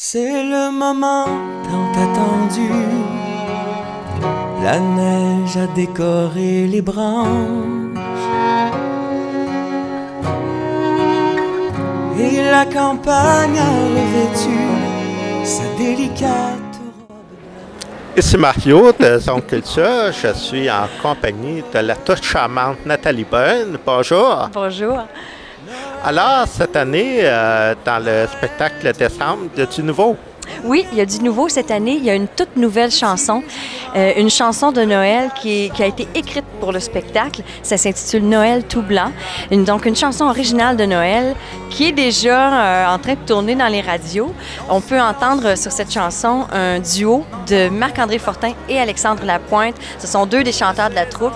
C'est le moment tant attendu. La neige a décoré les branches et la campagne a revêtu sa délicate robe. Ici Mario de Zone Culture. Je suis en compagnie de la toute charmante Nathalie Byrne. Bonjour. Bonjour. Alors, cette année, dans le spectacle Décembre, il y a du nouveau? Oui, il y a du nouveau cette année. Il y a une toute nouvelle chanson, une chanson de Noël qui a été écrite pour le spectacle. Ça s'intitule Noël tout blanc. Donc, une chanson originale de Noël qui est déjà en train de tourner dans les radios. On peut entendre sur cette chanson un duo de Marc-André Fortin et Alexandre Lapointe. Ce sont deux des chanteurs de la troupe.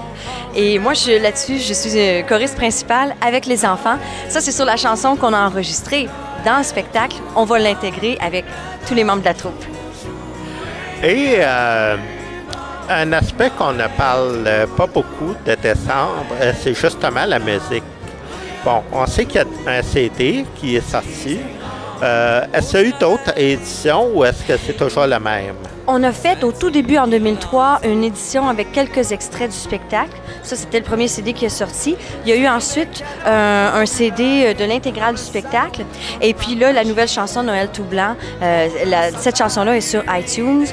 Et moi, là-dessus, je suis choriste principale avec les enfants. Ça, c'est sur la chanson qu'on a enregistrée. Dans le spectacle, on va l'intégrer avec tous les membres de la troupe. Et un aspect qu'on ne parle pas beaucoup de décembre, c'est justement la musique. Bon, on sait qu'il y a un CD qui est sorti. Est-ce qu'il y a eu d'autres éditions ou est-ce que c'est toujours le même? On a fait au tout début, en 2003, une édition avec quelques extraits du spectacle. Ça, c'était le premier CD qui est sorti. Il y a eu ensuite un CD de l'intégrale du spectacle. Et puis là, la nouvelle chanson Noël tout blanc, cette chanson-là est sur iTunes.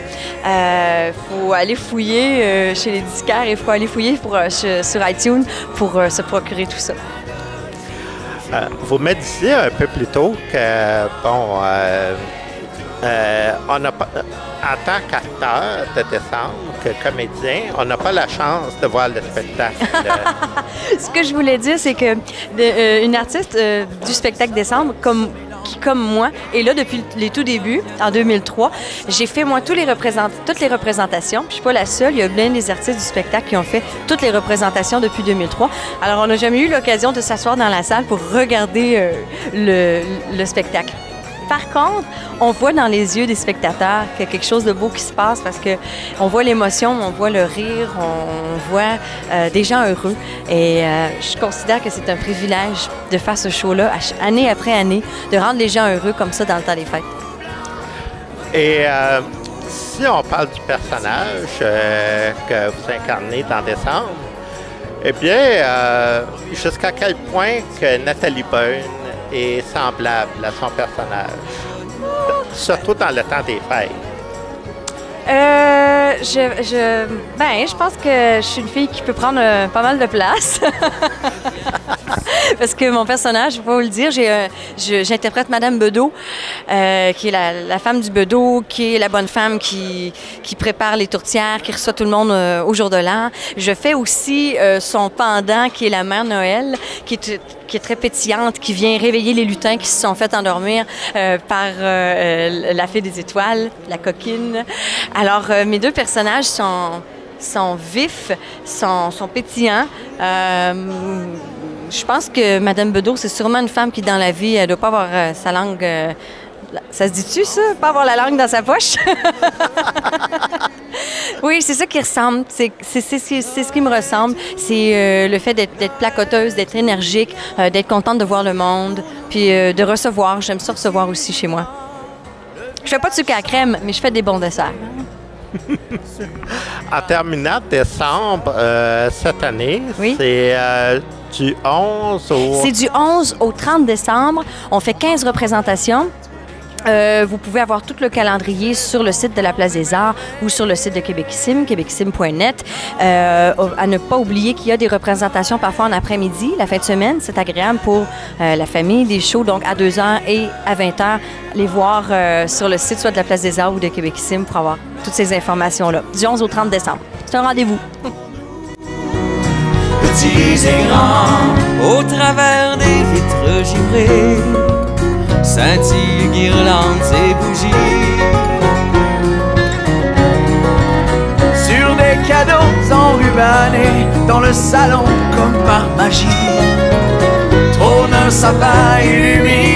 Il faut aller fouiller chez les disquaires et il faut aller fouiller sur iTunes pour se procurer tout ça. Vous me disiez un peu plus tôt que, bon, on n'a pas, en tant qu'acteur de décembre, que comédien, on n'a pas la chance de voir le spectacle. Ce que je voulais dire, c'est que une artiste du spectacle décembre, comme moi, est là depuis les tout débuts, en 2003. J'ai fait, moi, toutes les représentations. Je suis pas la seule. Il y a plein des artistes du spectacle qui ont fait toutes les représentations depuis 2003. Alors, on n'a jamais eu l'occasion de s'asseoir dans la salle pour regarder le spectacle. Par contre, on voit dans les yeux des spectateurs qu'il y a quelque chose de beau qui se passe parce qu'on voit l'émotion, on voit le rire, on voit des gens heureux. Et je considère que c'est un privilège de faire ce show-là année après année, de rendre les gens heureux comme ça dans le temps des fêtes. Et si on parle du personnage que vous incarnez dans Décembre, eh bien, jusqu'à quel point que Nathalie Byrne est semblable à son personnage, surtout dans le temps des fêtes? Je pense que je suis une fille qui peut prendre pas mal de place. Parce que mon personnage, il faut le dire, j'interprète Madame Bedeau, qui est la femme du Bedeau, qui est la bonne femme qui prépare les tourtières, qui reçoit tout le monde au jour de l'an. Je fée aussi son pendant, qui est la mère Noël, qui est très pétillante, qui vient réveiller les lutins qui se sont fait endormir par la fée des étoiles, la coquine. Alors, mes deux personnages sont vifs, sont pétillants. Je pense que Madame Bedeau, c'est sûrement une femme qui, dans la vie, elle ne doit pas avoir sa langue... ça se dit-tu, ça? Pas avoir la langue dans sa poche? Oui, c'est ça qui ressemble. C'est ce qui me ressemble. C'est le fait d'être placoteuse, d'être énergique, d'être contente de voir le monde, puis de recevoir. J'aime ça recevoir aussi chez moi. Je fais pas de sucre à la crème, mais je fais des bons desserts. En terminant décembre, cette année, oui? C'est du 11 au... C'est du 11 au 30 décembre. On fait 15 représentations. Vous pouvez avoir tout le calendrier sur le site de la Place des Arts ou sur le site de Québecissime, québecissime.net. À ne pas oublier qu'il y a des représentations parfois en après-midi, la fin de semaine. C'est agréable pour la famille, des shows donc à 2h et à 20h. Les voir sur le site soit de la Place des Arts ou de Québecissime pour avoir toutes ces informations-là. Du 11 au 30 décembre. C'est un rendez-vous. Petits et grands, au travers des vitres givrées, scintillent, guirlandes et bougies. Sur des cadeaux enrubannés, dans le salon comme par magie, trône un sapin illuminé.